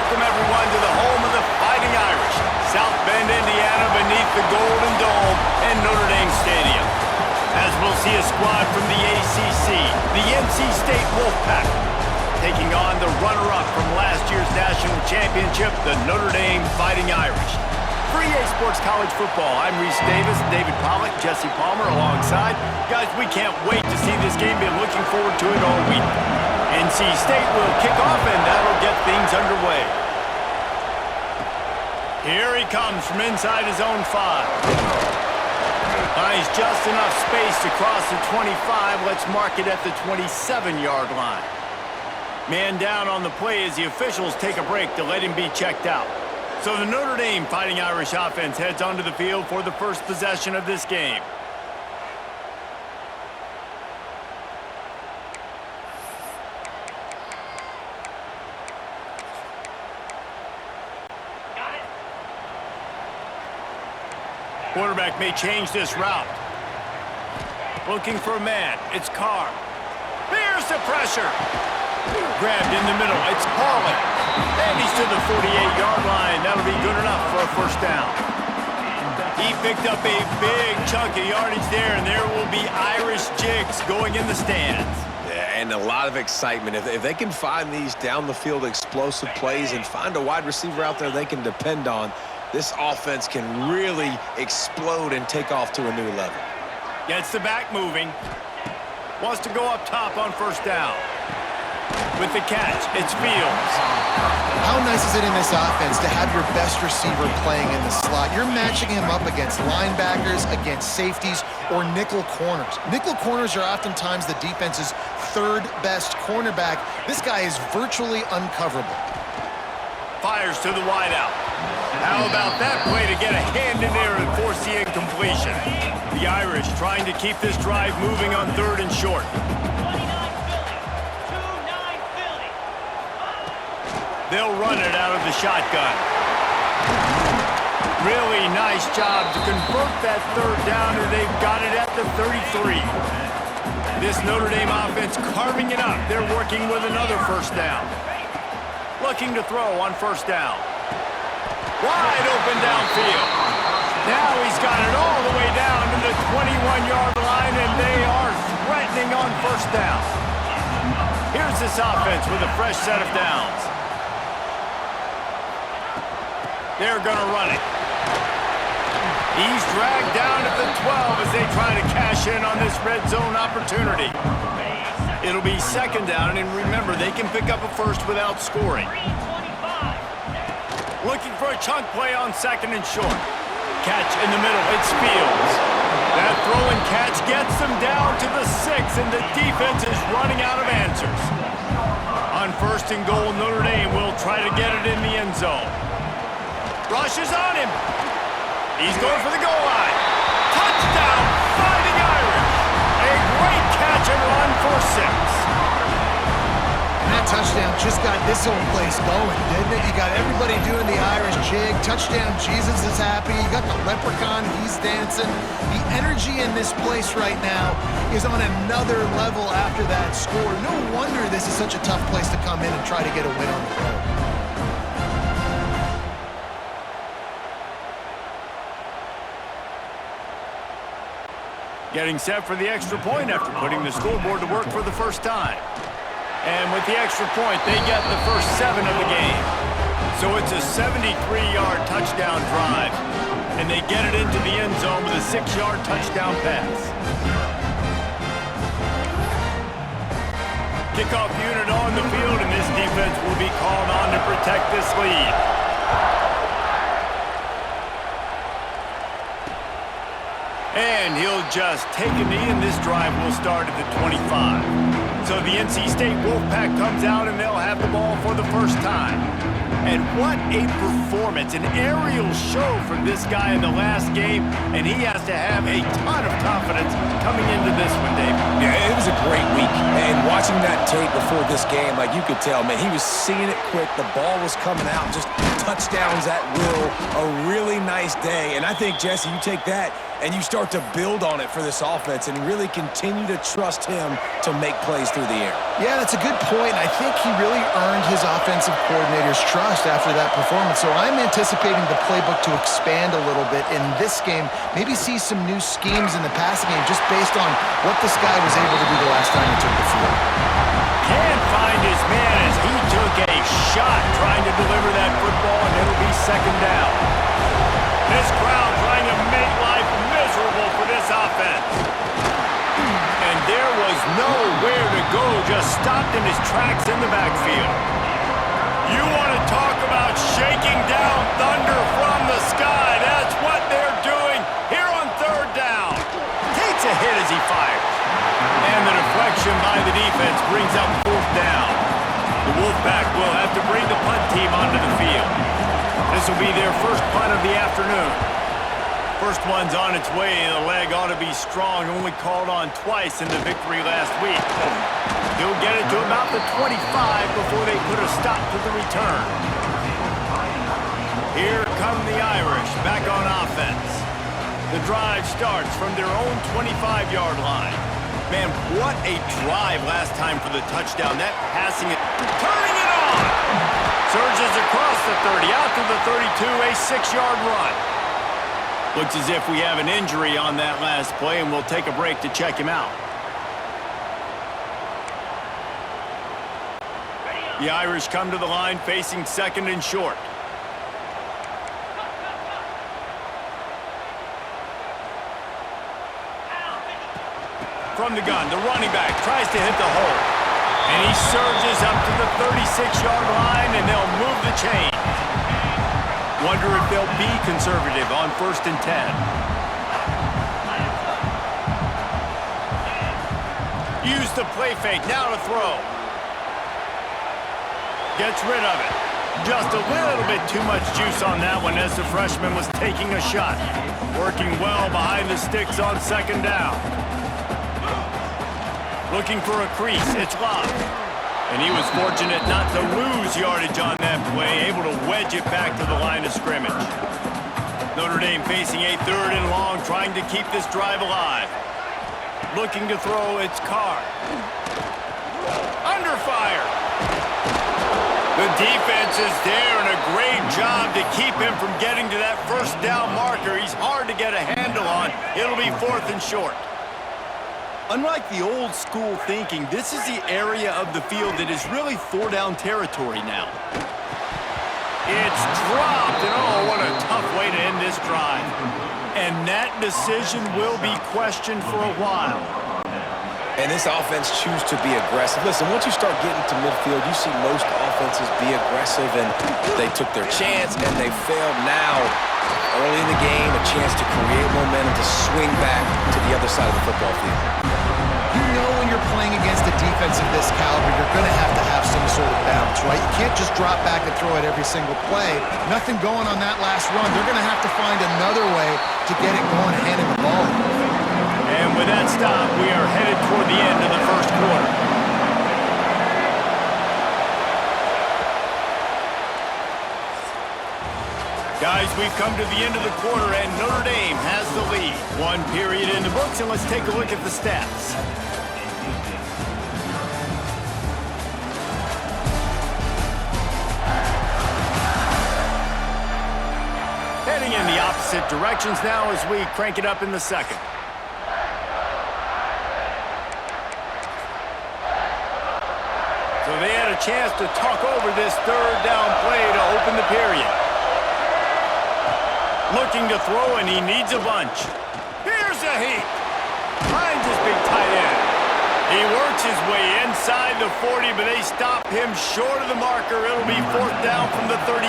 welcome everyone to the home of the Fighting Irish, South Bend, Indiana, beneath the Golden Dome and Notre Dame Stadium. As we'll see a squad from the ACC, the NC State Wolfpack, taking on the runner-up from last year's national championship, the Notre Dame Fighting Irish. For EA Sports College Football, I'm Reese Davis, David Pollack, Jesse Palmer alongside. Guys, we can't wait to see this game. Been looking forward to it all week. NC State will kick off, and that'll get things underway. Here he comes from inside his own 5. Finds just enough space to cross the 25. Let's mark it at the 27-yard line. Man down on the play as the officials take a break to let him be checked out. So the Notre Dame Fighting Irish offense heads onto the field for the first possession of this game. Quarterback may change this route. Looking for a man. It's Carr. Here's the pressure. Grabbed in the middle. It's Pauly. And he's to the 48-yard line. That'll be good enough for a first down. He picked up a big chunk of yardage there, and there will be Irish jigs going in the stands. Yeah, and a lot of excitement. If they can find these down-the-field explosive plays and find a wide receiver out there they can depend on, this offense can really explode and take off to a new level. Gets the back moving. Wants to go up top on first down. With the catch, it's Fields. How nice is it in this offense to have your best receiver playing in the slot? You're matching him up against linebackers, against safeties, or nickel corners. Nickel corners are oftentimes the defense's third best cornerback. This guy is virtually uncoverable. Fires to the wideout. How about that play to get a hand in there and force the incompletion? The Irish trying to keep this drive moving on 3rd and short. They'll run it out of the shotgun. Really nice job to convert that 3rd down, and they've got it at the 33. This Notre Dame offense carving it up. They're working with another first down. Looking to throw on first down. Wide open downfield. Now he's got it all the way down to the 21-yard line, and they are threatening on first down. Here's this offense with a fresh set of downs. They're going to run it. He's dragged down at the 12 as they try to cash in on this red zone opportunity. It'll be 2nd down, and remember, they can pick up a first without scoring. Looking for a chunk play on 2nd and short. Catch in the middle. It's Fields. That throw and catch gets them down to the 6, and the defense is running out of answers. On 1st and goal, Notre Dame will try to get it in the end zone. Rushes on him. He's going for the goal line. Touchdown, Fighting Irish. A great catch and run for 6. And that touchdown just got this whole place going, didn't it? You got everybody doing the Irish jig. Touchdown, Jesus is happy. You got the leprechaun, he's dancing. The energy in this place right now is on another level after that score. No wonder this is such a tough place to come in and try to get a win on the road. Getting set for the extra point after putting the scoreboard to work for the first time. And with the extra point, they get the first 7 of the game. So it's a 73-yard touchdown drive. And they get it into the end zone with a 6-yard touchdown pass. Kickoff unit on the field, and this defense will be called on to protect this lead. And he'll just take a knee, and this drive will start at the 25. So the NC State Wolfpack comes out, and they'll have the ball for the first time. And what a performance, an aerial show from this guy in the last game, and he has to have a ton of confidence coming into this one, Dave. Yeah, it was a great week, and watching watching that tape before this game, like you could tell, man, he was seeing it quick. The ball was coming out, just touchdowns at will. A really nice day. And I think, Jesse, you take that and you start to build on it for this offense and really continue to trust him to make plays through the air. Yeah, that's a good point. I think he really earned his offensive coordinator's trust after that performance. So I'm anticipating the playbook to expand a little bit in this game, maybe see some new schemes in the passing game just based on what this guy was able to do the last time he took the field. Can't find his man as he took a shot trying to deliver that football, and it'll be second down. This crowd trying to make life miserable for this offense. And there was nowhere to go, just stopped in his tracks in the backfield. You want to talk about shaking down thunder from the sky. That's what they're doing here on third down. Takes a hit as he fires. And the deflection by the defense brings up fourth down. The Wolfpack will have to bring the punt team onto the field. This will be their first punt of the afternoon. First one's on its way. The leg ought to be strong. Only called on twice in the victory last week. He'll get it to about the 25 before they put a stop to the return. Here come the Irish back on offense. The drive starts from their own 25-yard line. Man, what a drive last time for the touchdown. That passing it, turning it on! Surges across the 30, out to the 32, a 6-yard run. Looks as if we have an injury on that last play, and we'll take a break to check him out. The Irish come to the line facing second and short. From the gun, the running back tries to hit the hole. And he surges up to the 36-yard line, and they'll move the chain. Wonder if they'll be conservative on 1st and 10. Use the play fake, now to throw. Gets rid of it. Just a little bit too much juice on that one as the freshman was taking a shot. Working well behind the sticks on second down. Looking for a crease, it's Love. And he was fortunate not to lose yardage on that play, able to wedge it back to the line of scrimmage. Notre Dame facing a 3rd and long, trying to keep this drive alive. Looking to throw, it's Carr. Under fire. The defense is there, and a great job to keep him from getting to that first down marker. He's hard to get a handle on. It'll be 4th and short. Unlike the old school thinking, this is the area of the field that is really 4-down territory now. It's dropped, and oh, what a tough way to end this drive. And that decision will be questioned for a while. And this offense choose to be aggressive. Listen, once you start getting to midfield, you see most offenses be aggressive, and they took their chance, and they failed now. Early in the game, a chance to create momentum, to swing back to the other side of the football field. You know when you're playing against a defense of this caliber, you're going to have some sort of balance, right? You can't just drop back and throw it every single play. Nothing going on that last run. They're going to have to find another way to get it going and handing the ball. And with that stop, we are headed toward the end of the first quarter. Guys, we've come to the end of the quarter, and Notre Dame has the lead. 1 period in the books, and let's take a look at the stats. Heading in the opposite directions now as we crank it up in the second. So they had a chance to talk over this 3rd down play to open the period. Looking to throw, and he needs a bunch. Here's a heap. Finds his big tight end. He works his way inside the 40, but they stop him short of the marker. It'll be 4th down from the 38.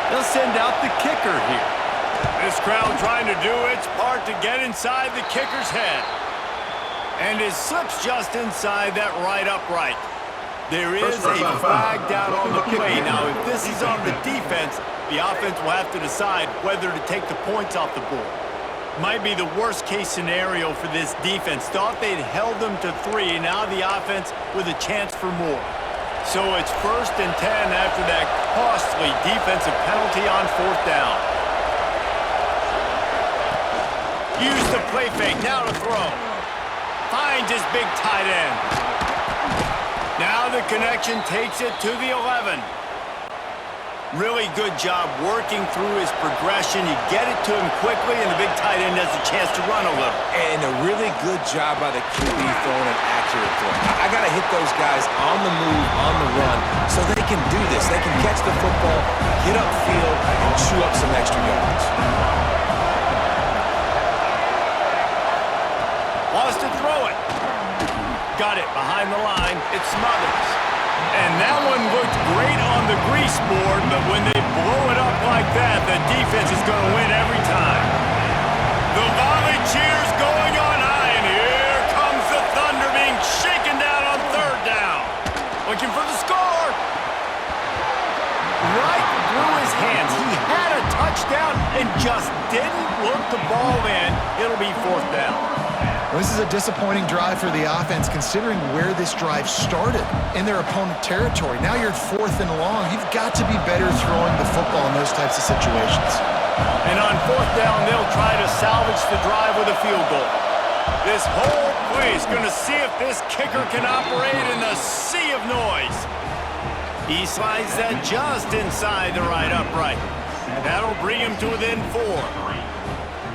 They'll send out the kicker here. This crowd trying to do its part to get inside the kicker's head. And it slips just inside that right upright. There is a flag down on the play. Now, if this is on the defense, the offense will have to decide whether to take the points off the board. Might be the worst-case scenario for this defense. Thought they'd held them to 3. Now the offense with a chance for more. So it's 1st and 10 after that costly defensive penalty on 4th down. Use the play fake. Now to throw. Finds his big tight end. Now the connection takes it to the 11. Really good job working through his progression. You get it to him quickly, and the big tight end has a chance to run a little. And a really good job by the QB throwing an accurate throw. I got to hit those guys on the move, on the run, so they can do this. They can catch the football, get upfield, and chew up some extra yards. Wants to throw it. Got it behind the line. It smothers. And that one looked great on the grease board, but when they blow it up like that, the defense is going to win every time. The volley cheers going on high, and here comes the Thunder being shaken down on 3rd down. Looking for the score. Right through his hands. He had a touchdown and just didn't look the ball in. It'll be 4th down. Well, this is a disappointing drive for the offense, considering where this drive started in their opponent territory. Now you're at 4th and long. You've got to be better throwing the football in those types of situations. And on 4th down, they'll try to salvage the drive with a field goal. This whole play is going to see if this kicker can operate in the sea of noise. He slides that just inside the right upright. That'll bring him to within 4.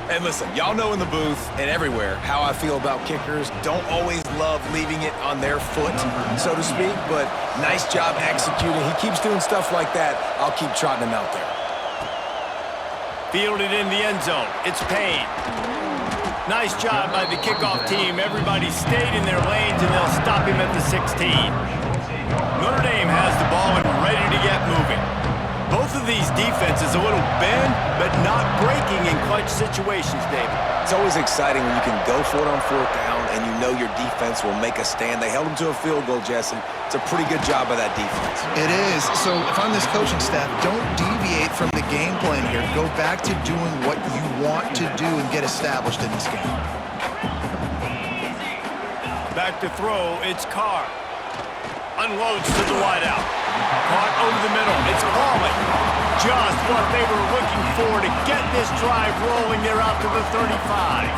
And listen, y'all know in the booth and everywhere how I feel about kickers. Don't always love leaving it on their foot, so to speak, but nice job executing. He keeps doing stuff like that. I'll keep trotting him out there. Fielded in the end zone. It's Payne. Nice job by the kickoff team. Everybody stayed in their lanes, and they'll stop him at the 16. Notre Dame has the ball and ready to get moving. Both of these defenses a little bend, but not breaking in clutch situations, David. It's always exciting when you can go for it on 4th down and you know your defense will make a stand. They held him to a field goal, Jesse. It's a pretty good job by that defense. It is. So if I'm this coaching staff, don't deviate from the game plan here. Go back to doing what you want to do and get established in this game. Back to throw, it's Carr. Unloads to the wideout. Caught over the middle. It's Pauly. Just what they were looking for to get this drive rolling. They're out to the 35.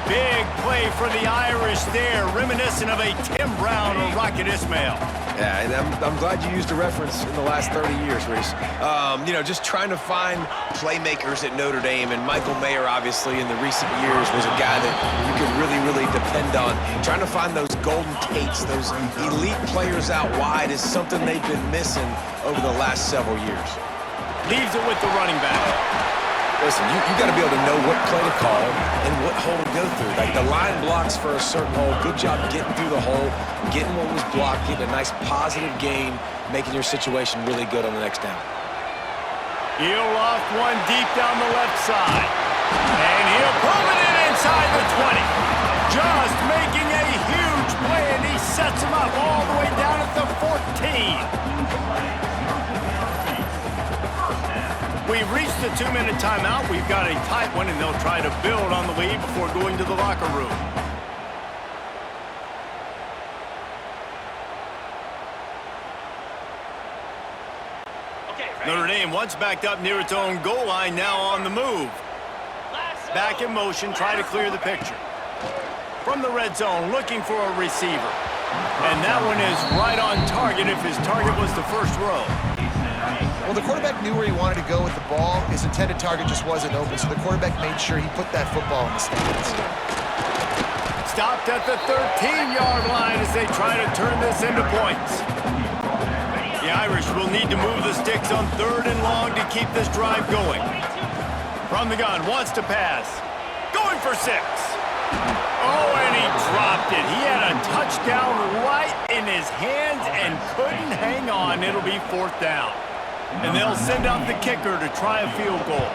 Big play for the Irish there, reminiscent of a Tim Brown or Rocket Ismail. Yeah, and I'm glad you used a reference in the last 30 years, Reese. You know, just trying to find playmakers at Notre Dame, and Michael Mayer, obviously, in the recent years, was a guy that you could really, really depend on. Trying to find those golden Tates, those elite players out wide is something they've been missing over the last several years. Leaves it with the running back. Listen, you got to be able to know what play to call and what hole to go through. Like the line blocks for a certain hole. Good job getting through the hole, getting what was blocked, getting a nice positive gain, making your situation really good on the next down. He'll loft one deep down the left side. And he'll pull it in inside the 20. Just making a huge play, and he sets him up all the way down at the 14. We've reached the 2-minute timeout. We've got a tight one, and they'll try to build on the lead before going to the locker room. Notre Dame once backed up near its own goal line, now on the move. Back in motion, try to clear the picture. From the red zone, looking for a receiver. And that one is right on target if his target was the first row. Well, the quarterback knew where he wanted to go with the ball. His intended target just wasn't open, so the quarterback made sure he put that football in the stands. Stopped at the 13-yard line as they try to turn this into points. The Irish will need to move the sticks on 3rd and long to keep this drive going. From the gun, wants to pass. Going for 6. Oh, and he dropped it. He had a touchdown right in his hands and couldn't hang on. It'll be 4th down. And they'll send out the kicker to try a field goal.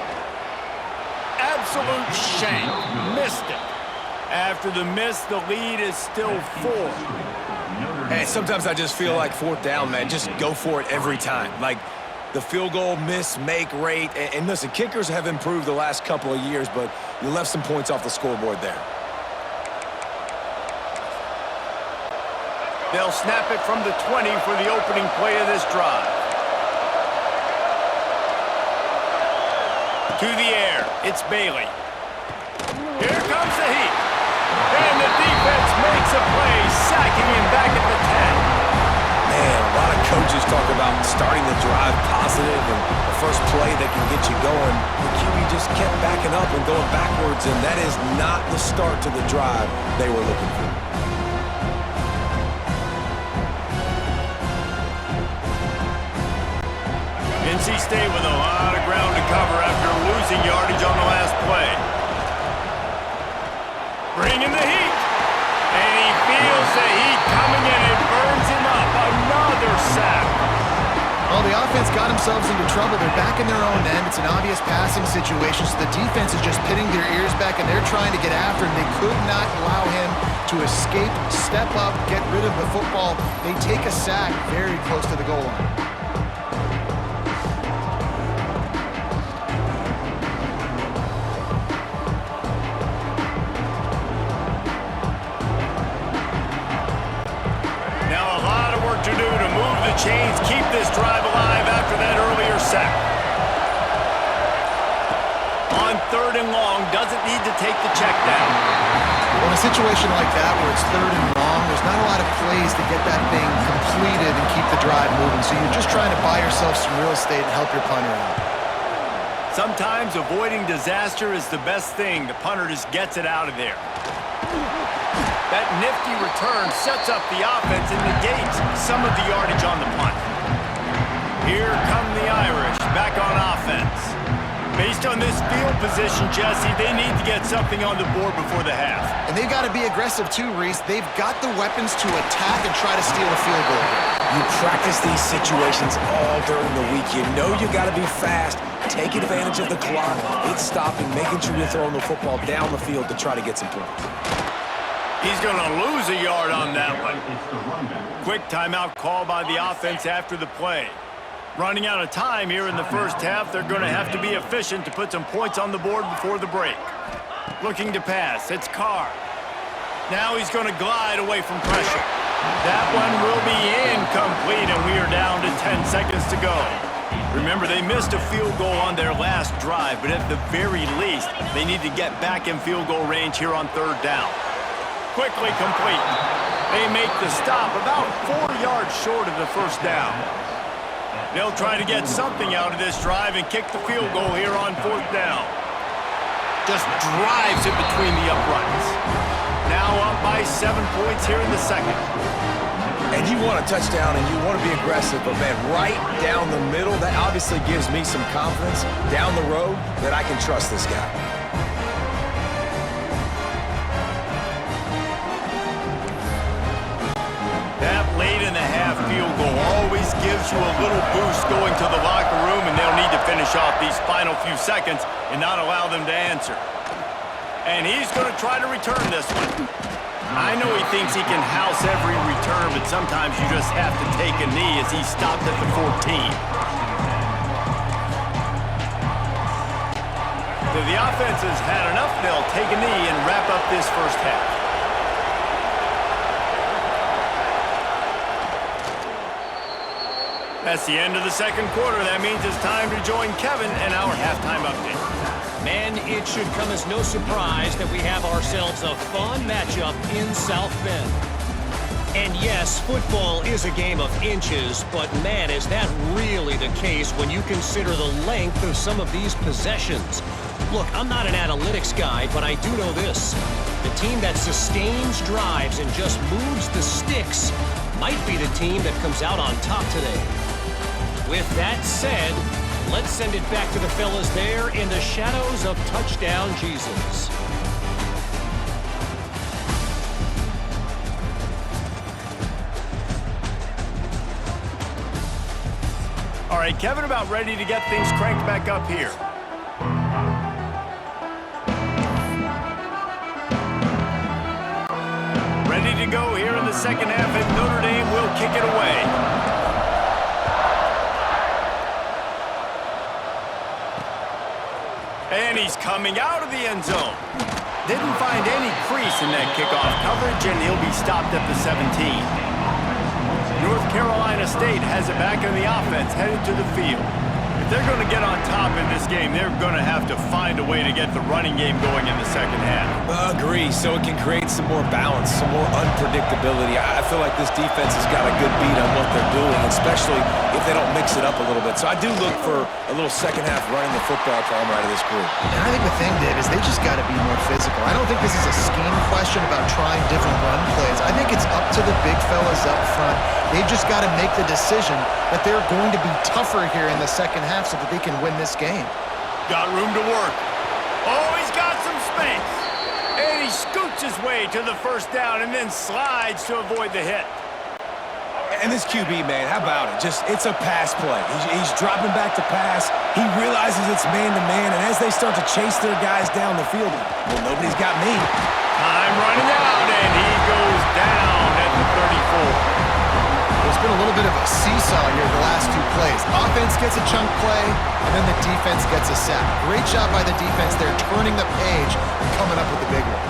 Absolute shank. Missed it. After the miss, the lead is still 4. Hey, sometimes I just feel like 4th down, man. Just go for it every time. Like, the field goal miss-make rate. And listen, kickers have improved the last couple of years, but you left some points off the scoreboard there. They'll snap it from the 20 for the opening play of this drive. To the air, it's Bailey. Here comes the heat. And the defense makes a play, sacking him back at the 10. Man, a lot of coaches talk about starting the drive positive and the first play that can get you going. The QB just kept backing up and going backwards, and that is not the start to the drive they were looking for. NC State with a lot of ground to cover after losing yardage on the last play. Bringing the heat. And he feels the heat coming in. It burns him up. Another sack. Well, the offense got themselves into trouble. They're back in their own end. It's an obvious passing situation, so the defense is just pitting their ears back, and they're trying to get after him. They could not allow him to escape, step up, get rid of the football. They take a sack very close to the goal line. Chains keep this drive alive after that earlier sack. On 3rd and long, doesn't need to take the check down. Well, in a situation like that where it's 3rd and long, there's not a lot of plays to get that thing completed and keep the drive moving. So you're just trying to buy yourself some real estate and help your punter out. Sometimes avoiding disaster is the best thing. The punter just gets it out of there. That nifty return sets up the offense and negates some of the yardage on the punt. Here come the Irish, back on offense. Based on this field position, Jesse, they need to get something on the board before the half. And they've got to be aggressive too, Reese. They've got the weapons to attack and try to steal a field goal. You practice these situations all during the week. You know you got to be fast, take advantage of the clock, it's stopping, making sure you're throwing the football down the field to try to get some points. He's going to lose a yard on that one. Quick timeout call by the offense after the play. Running out of time here in the first half, they're going to have to be efficient to put some points on the board before the break. Looking to pass, it's Carr. Now he's going to glide away from pressure. That one will be incomplete, and we are down to 10 seconds to go. Remember, they missed a field goal on their last drive, but at the very least, they need to get back in field goal range here on 3rd down. Quickly complete. They make the stop about 4 yards short of the first down. They'll try to get something out of this drive and kick the field goal here on 4th down. Just drives it between the uprights. Now up by 7 points here in the second. And you want a touchdown and you want to be aggressive, but man, right down the middle, that obviously gives me some confidence down the road that I can trust this guy. That late in the half field goal always gives you a little boost going to the locker room, and they'll need to finish off these final few seconds and not allow them to answer. And he's going to try to return this one. I know he thinks he can house every return, but sometimes you just have to take a knee as he stopped at the 14. So the offense has had enough. They'll take a knee and wrap up this first half. That's the end of the second quarter. That means it's time to join Kevin and our halftime update. Man, it should come as no surprise that we have ourselves a fun matchup in South Bend. And yes, football is a game of inches, but man, is that really the case when you consider the length of some of these possessions. Look, I'm not an analytics guy, but I do know this. The team that sustains drives and just moves the sticks might be the team that comes out on top today. With that said, let's send it back to the fellas there in the shadows of Touchdown Jesus. All right, Kevin, about ready to get things cranked back up here. Ready to go here in the second half, and Notre Dame will kick it away. And he's coming out of the end zone. Didn't find any crease in that kickoff coverage, and he'll be stopped at the 17. North Carolina State has it back in the offense, headed to the field. If they're going to get on top in this game, they're going to have to find a way to get the running game going in the second half. Agree, so it can create some more balance, some more unpredictability. I feel like this defense has got a good beat on what they're doing, especially if they don't mix it up a little bit. So I do look for a little second half running the football problem out of this group. And I think the thing, Dave, is they just got to be more physical. I don't think this is a scheme question about trying different run plays. I think it's up to the big fellas up front. They've just got to make the decision that they're going to be tougher here in the second half so that they can win this game. Got room to work. Oh, he's got some space. And he scoots his way to the first down and then slides to avoid the hit. And this QB, man, how about it? It's a pass play. He's dropping back to pass. He realizes it's man-to-man, and as they start to chase their guys down the field, well, nobody's got me. Time running out, and he goes down at the 34. It's been a little bit of a seesaw here the last two plays. Offense gets a chunk play, and then the defense gets a sack. Great job by the defense there, turning the page and coming up with the big one.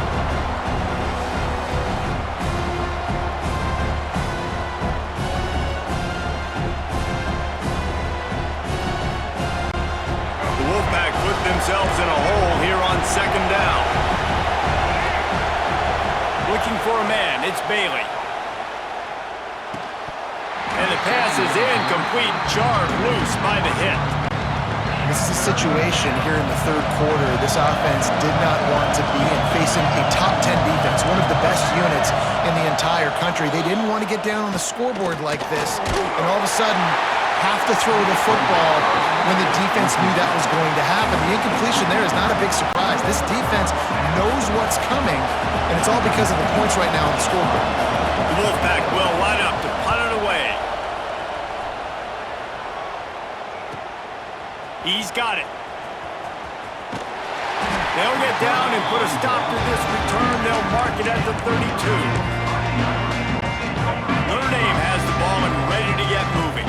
The Wolfpack put themselves in a hole here on second down. Looking for a man, it's Bailey. And the pass is incomplete, jarred loose by the hit. This is a situation here in the third quarter this offense did not want to be in, facing a top 10 defense, one of the best units in the entire country. They didn't want to get down on the scoreboard like this, and all of a sudden have to throw the football when the defense knew that was going to happen. The incompletion there is not a big surprise. This defense knows what's coming, and it's all because of the points right now on the scoreboard. The Wolfpack will line up to punt it away. He's got it. They'll get down and put a stop to this return. They'll mark it at the 32. Notre Dame has the ball and ready to get moving.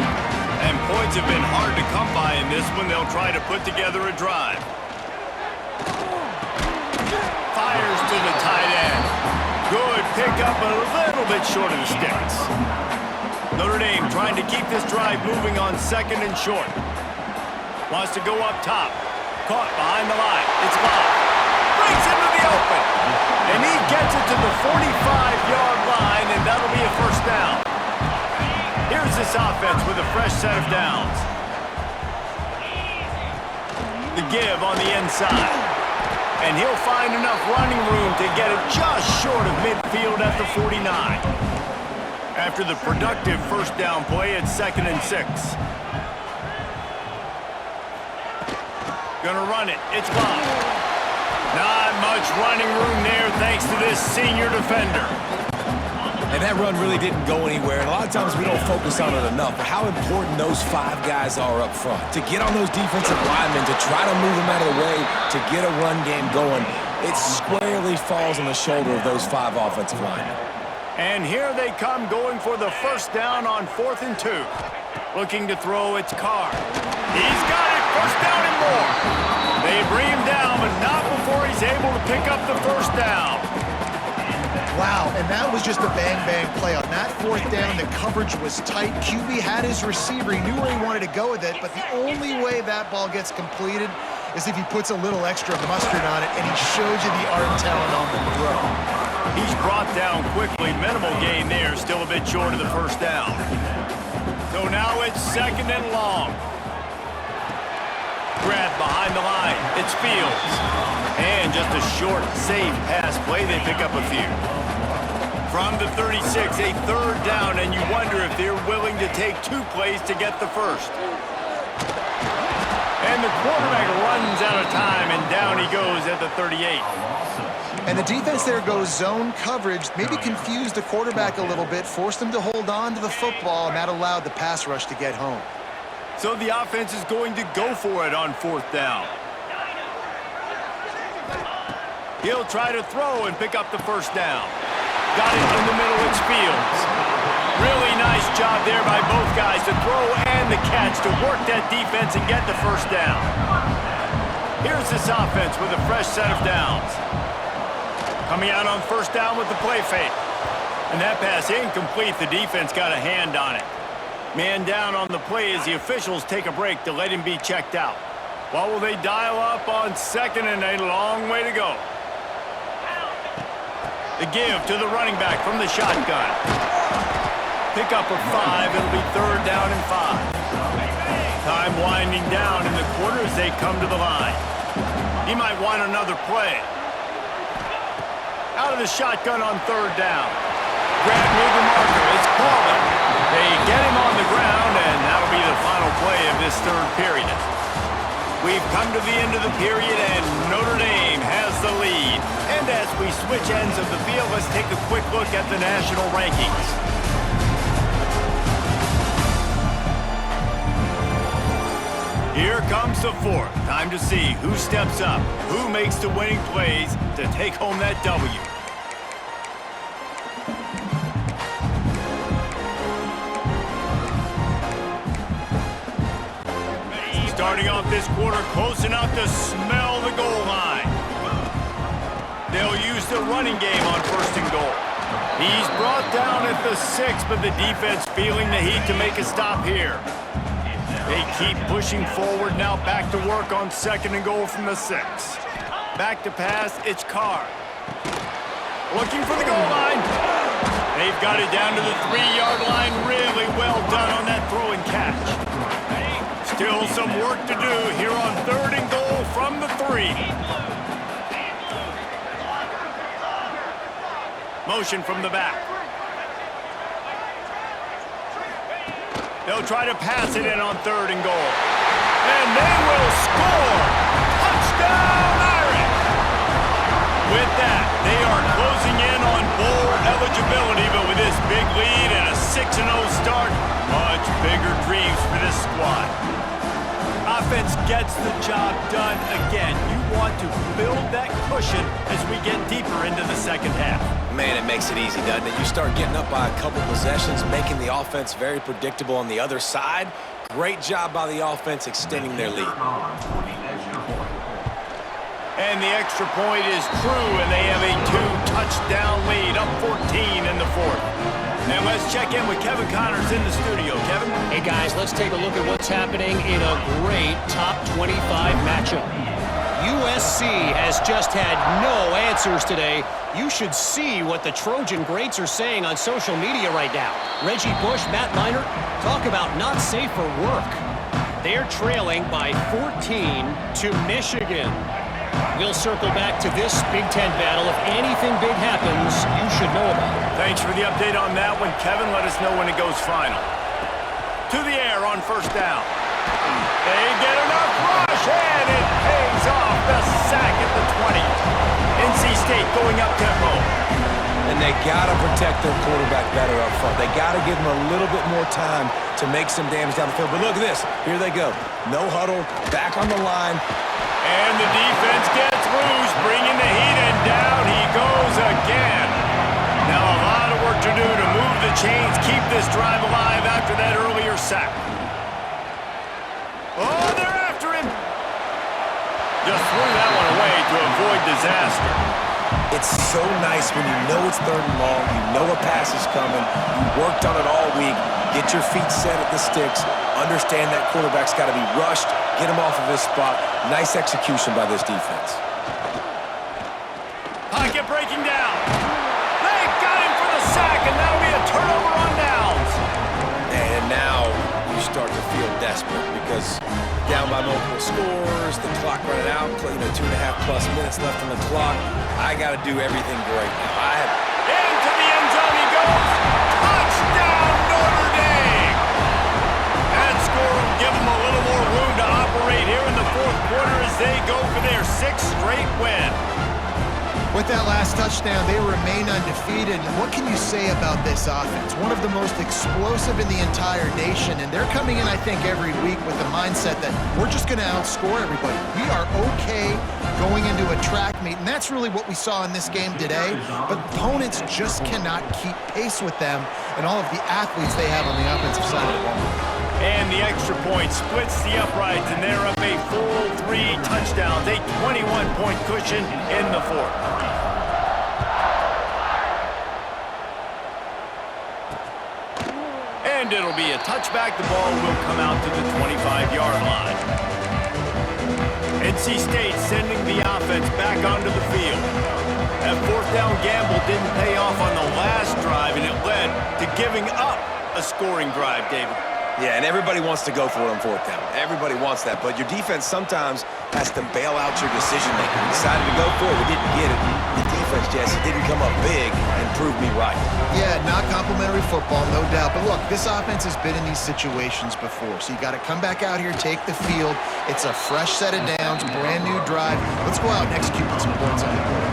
And points have been hard to come by in this one. They'll try to put together a drive. Fires to the tight end. Good pickup, a little bit short of the sticks. Notre Dame trying to keep this drive moving on second and short. Wants to go up top. Caught behind the line. It's Love. Brings into the open. And he gets it to the 45-yard line, and that'll be a first down. Here's this offense with a fresh set of downs. The give on the inside. And he'll find enough running room to get it just short of midfield at the 49. After the productive first down play, it's 2nd and 6. Gonna run it. It's Love. Not much running room there thanks to this senior defender. And that run really didn't go anywhere, and a lot of times we don't focus on it enough, but how important those 5 guys are up front. To get on those defensive linemen, to try to move them out of the way, to get a run game going, it squarely falls on the shoulder of those 5 offensive linemen. And here they come going for the first down on 4th and 2. Looking to throw, it's Carr. He's got it, first down and more. They bring him down, but not before he's able to pick up the first down. Wow, and that was just a bang-bang play. On that 4th down, the coverage was tight. QB had his receiver. He knew where he wanted to go with it, but the only way that ball gets completed is if he puts a little extra mustard on it, and he shows you the art and talent on the throw. He's brought down quickly. Minimal gain there, still a bit short of the first down. So now it's 2nd and long. Grab behind the line. It's Fields. And just a short, safe pass play. They pick up a few. From the 36, a 3rd down, and you wonder if they're willing to take 2 plays to get the first. And the quarterback runs out of time, and down he goes at the 38. And the defense there goes zone coverage, maybe confused the quarterback a little bit, forced him to hold on to the football, and that allowed the pass rush to get home. So the offense is going to go for it on 4th down. He'll try to throw and pick up the first down. Got it in the middle, it's Fields. Really nice job there by both guys to throw and the catch to work that defense and get the first down. Here's this offense with a fresh set of downs. Coming out on first down with the play fake. And that pass incomplete. The defense got a hand on it. Man down on the play as the officials take a break to let him be checked out. What will they dial up on second and a long way to go? The give to the running back from the shotgun. Pick up a 5. It'll be third down and 5. Time winding down in the quarter as they come to the line. He might want another play. Out of the shotgun on third down. Grant mover marker is calling. They get him on the ground, and that'll be the final play of this third period. We've come to the end of the period, and Notre Dame has the lead. And as we switch ends of the field, let's take a quick look at the national rankings. Here comes the fourth. Time to see who steps up, who makes the winning plays to take home that W. Starting off this quarter close enough to smell the goal line. They'll use the running game on first and goal. He's brought down at the 6, but the defense feeling the heat to make a stop here. They keep pushing forward, now back to work on second and goal from the 6. Back to pass, it's Carr. Looking for the goal line. They've got it down to the 3-yard line. Really well done on that throw and catch. Still some work to do here on third and goal from the 3. Motion from the back. They'll try to pass it in on third and goal. And they will score! Touchdown, Irish! With that, they are closing in on bowl eligibility, but with this big lead and a 6-0 start, much bigger dreams for this squad. Offense gets the job done again. You want to build that cushion as we get deeper into the second half. Man, it makes it easy, doesn't it? You start getting up by a couple possessions, making the offense very predictable on the other side. Great job by the offense extending their lead. And the extra point is true, and they have a 2-touchdown lead, up 14 in the fourth. And let's check in with Kevin Connors in the studio. Kevin? Hey, guys, let's take a look at what's happening in a great top 25 matchup. USC has just had no answers today. You should see what the Trojan greats are saying on social media right now. Reggie Bush, Matt Leinart, talk about not safe for work. They're trailing by 14 to Michigan. We'll circle back to this Big Ten battle. If anything big happens, you should know about it. Thanks for the update on that one, Kevin. Let us know when it goes final. To the air on first down. They get enough rush, and it pays off. The sack at the 20. NC State going up tempo. And they got to protect their quarterback better up front. They got to give him a little bit more time to make some damage down the field. But look at this. Here they go. No huddle, back on the line. And the defense gets loose, bringing the heat, and down he goes again. Now a lot of work to do to move the chains, keep this drive alive after that earlier sack. Oh, they're after him. Just threw that one away to avoid disaster. It's so nice when you know it's third and long, you know a pass is coming, you worked on it all week, get your feet set at the sticks, understand that quarterback's got to be rushed, get him off of his spot. Nice execution by this defense. Pocket breaking down. They got him for the sack, and that'll be a turnover on downs. And now you start to feel desperate because down by multiple scores, the clock running out, 2.5+ minutes left on the clock. I got to do everything great now. Into the end zone he goes. Touchdown, Notre Dame. That score will give them a little more room to operate here in the fourth quarter as they go for their 6th straight win. With that last touchdown, they remain undefeated. What can you say about this offense? One of the most explosive in the entire nation, and they're coming in, I think, every week with the mindset that we're just going to outscore everybody. We are okay going into a track meet, and that's really what we saw in this game today. But opponents just cannot keep pace with them and all of the athletes they have on the offensive side of the ball. And the extra point splits the uprights, and they're up a full 3 touchdowns, a 21-point cushion in the fourth. And it'll be a touchback. The ball will come out to the 25-yard line. NC State sending the offense back onto the field. That fourth down gamble didn't pay off on the last drive, and it led to giving up a scoring drive, David. Yeah, and everybody wants to go for it on fourth down. Everybody wants that, but your defense sometimes has to bail out your decision-making. We decided to go for it. We didn't get it. The defense, Jesse, didn't come up big and prove me right. Yeah, not complimentary football, no doubt. But look, this offense has been in these situations before, so you got to come back out here, take the field. It's a fresh set of downs, brand new drive. Let's go out and execute with some points on the board.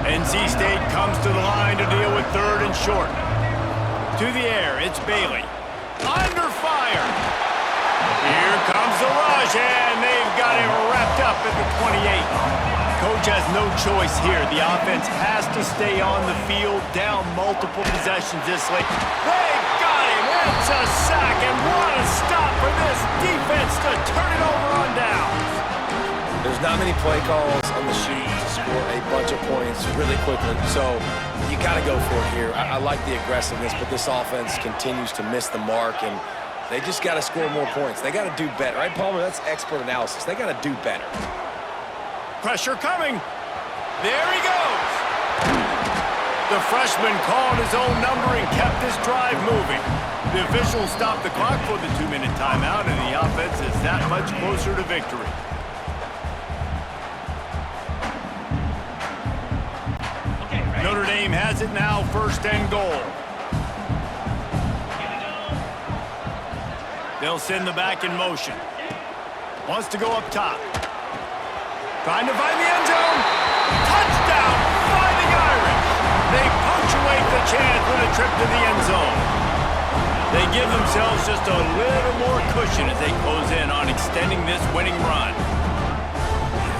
NC State comes to the line to deal with 3rd and short. To the air, it's Bailey. Under fire. Here comes the rush, and they've got it wrapped up at the 28. Coach has no choice here. The offense has to stay on the field, down multiple possessions this late. They got him. It's a sack, and what a stop for this defense to turn it over on downs. There's not many play calls on the sheet to score a bunch of points really quickly, so you got to go for it here. I like the aggressiveness, but this offense continues to miss the mark, and they just got to score more points. They got to do better, right, Palmer? That's expert analysis. They got to do better. Pressure coming. There he goes. The freshman called his own number and kept this drive moving. The officials stopped the clock for the 2-minute timeout, and the offense is that much closer to victory. Notre Dame has it now, 1st and goal. They'll send the back in motion. Wants to go up top. Trying to find the end zone. Touchdown, Fighting Irish. They punctuate the chance with a trip to the end zone. They give themselves just a little more cushion as they close in on extending this winning run.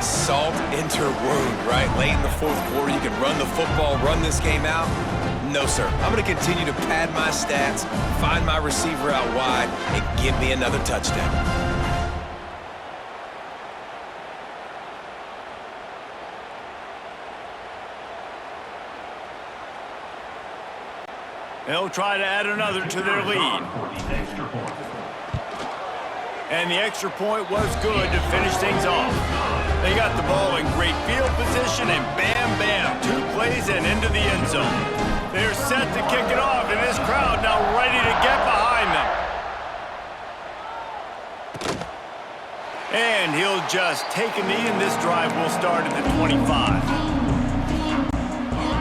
Salt into her wound, right? Late in the fourth quarter, you can run the football, run this game out. No, sir. I'm going to continue to pad my stats, find my receiver out wide, and give me another touchdown. They'll try to add another to their lead. And the extra point was good to finish things off. They got the ball in great field position, and bam, bam, 2 plays and into the end zone. They're set to kick it off, and this crowd now ready to get behind them. And he'll just take a knee, and this drive will start at the 25.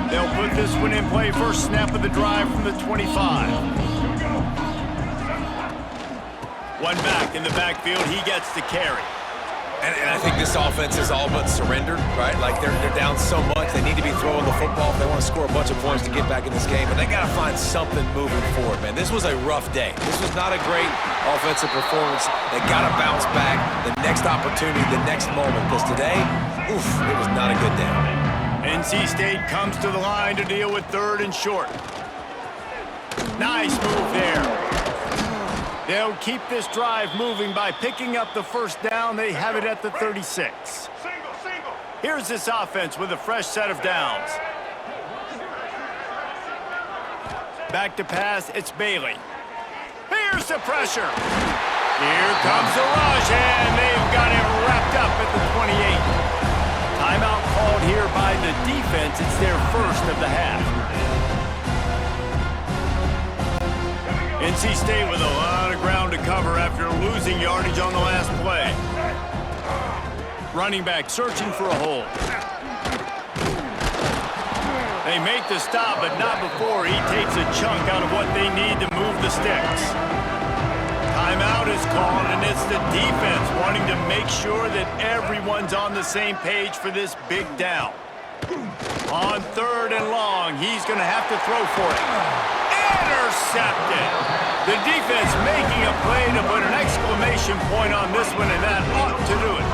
They'll put this one in play. First snap of the drive from the 25. One back in the backfield. He gets the carry. And I think this offense is all but surrendered, right? Like, they're down so much. They need to be throwing the football if they want to score a bunch of points to get back in this game. But they got to find something moving forward, man. This was a rough day. This was not a great offensive performance. They got to bounce back the next opportunity, the next moment. Because today, oof, it was not a good day. NC State comes to the line to deal with 3rd and short. Nice move there. They'll keep this drive moving by picking up the first down. They have it at the 36. Here's this offense with a fresh set of downs. Back to pass, it's Bailey. Here's the pressure. Here comes the rush, and they've got it wrapped up at the 28. Timeout called here by the defense. It's their first of the half. NC State with a lot of ground to cover after losing yardage on the last play. Running back searching for a hole. They make the stop, but not before he takes a chunk out of what they need to move the sticks. Timeout is called, and it's the defense wanting to make sure that everyone's on the same page for this big down. On 3rd and long, he's going to have to throw for it. Intercepted. The defense making a play to put an exclamation point on this one, and that ought to do it.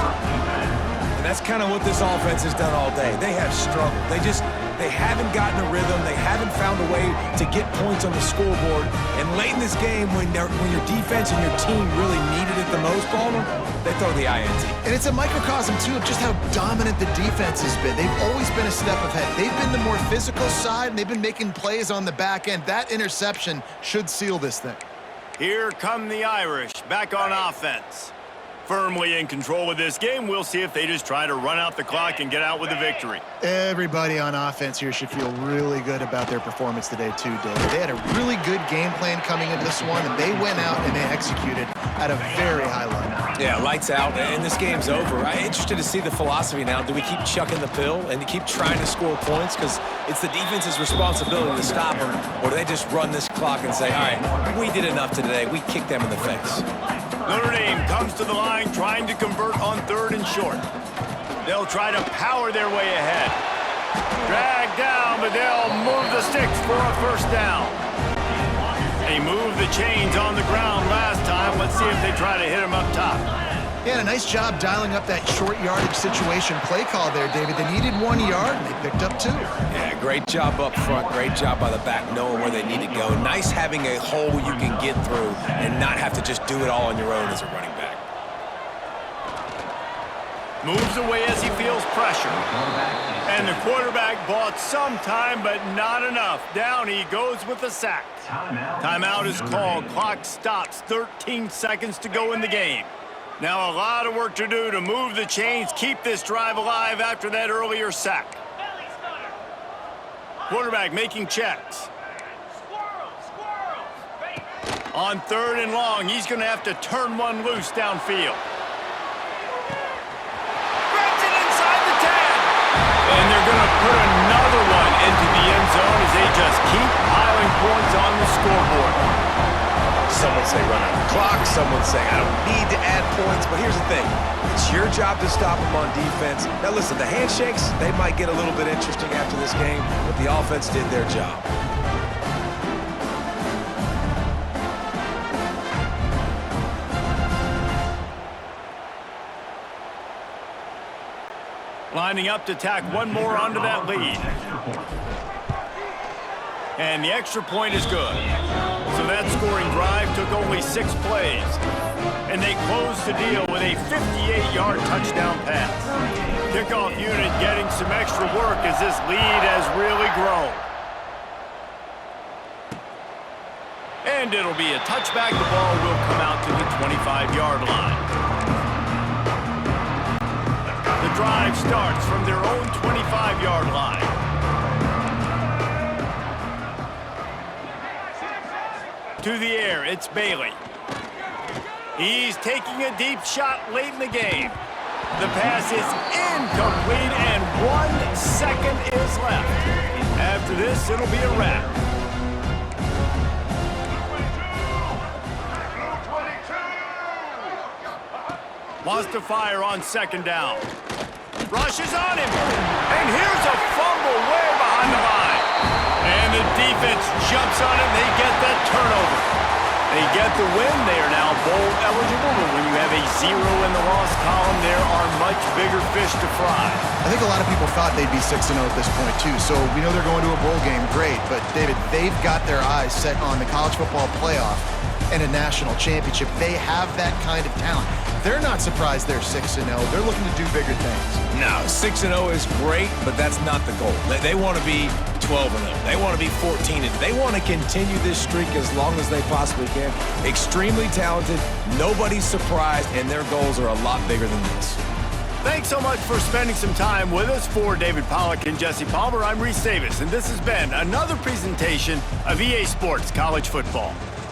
And that's kind of what this offense has done all day. They have struggled. They haven't gotten a rhythm. They haven't found a way to get points on the scoreboard. And late in this game, when your defense and your team really needed it the most, Palmer, they throw the INT. And it's a microcosm, too, of just how dominant the defense has been. They've always been a step ahead. They've been the more physical side, and they've been making plays on the back end. That interception should seal this thing. Here come the Irish, back on offense. Firmly in control of this game. We'll see if they just try to run out the clock and get out with a victory. Everybody on offense here should feel really good about their performance today, too, David. They had a really good game plan coming into this one, and they went out and they executed at a very high level. Yeah, lights out, and this game's over. I'm interested to see the philosophy now. Do we keep chucking the pill and keep trying to score points? Because it's the defense's responsibility to stop them, or do they just run this clock and say, all right, we did enough today. We kicked them in the face. Notre Dame comes to the line trying to convert on 3rd and short. They'll try to power their way ahead. Drag down, but they'll move the sticks for a 1st down. They moved the chains on the ground last time. Let's see if they try to hit them up top. Yeah, a nice job dialing up that short yardage situation play call there, David. They needed 1 yard, and they picked up 2. Yeah, great job up front. Great job by the back knowing where they need to go. Nice having a hole you can get through and not have to just do it all on your own as a running back. Moves away as he feels pressure. And the quarterback bought some time, but not enough. Down he goes with the sack. Timeout is called. Clock stops. 13 seconds to go in the game. Now a lot of work to do to move the chains, keep this drive alive after that earlier sack. Quarterback making checks. On 3rd and long, he's going to have to turn one loose downfield. Grabs it inside the 10. And they're going to put another one into the end zone as they just keep piling points on the scoreboard. Some would say run out the clock. Some would say I don't need to add points. But here's the thing. It's your job to stop them on defense. Now, listen, the handshakes, they might get a little bit interesting after this game, but the offense did their job. Lining up to tack one more onto that lead. And the extra point is good. So that scoring drive took only 6 plays. And they closed the deal with a 58-yard touchdown pass. Kickoff unit getting some extra work as this lead has really grown. And it'll be a touchback. The ball will come out to the 25-yard line. The drive starts from their own 25-yard line. To the air, it's Bailey. He's taking a deep shot late in the game. The pass is incomplete, and 1 second is left. After this, it'll be a wrap. Wants to fire on 2nd down. Rushes on him. And here's a fumble way behind the line. And the defense jumps on it, and they get that turnover. They get the win. They are now bowl eligible, but when you have a 0 in the loss column, there are much bigger fish to fry. I think a lot of people thought they'd be 6-0 at this point, too. So we know they're going to a bowl game. Great. But, David, they've got their eyes set on the college football playoff and a national championship. They have that kind of talent. They're not surprised they're 6-0. They're looking to do bigger things. No, 6-0 is great, but that's not the goal. They want to be 12-0. They want to be 14-0. They want to continue this streak as long as they possibly can. Extremely talented. Nobody's surprised, and their goals are a lot bigger than this. Thanks so much for spending some time with us. For David Pollack and Jesse Palmer, I'm Reese Davis, and this has been another presentation of EA Sports College Football.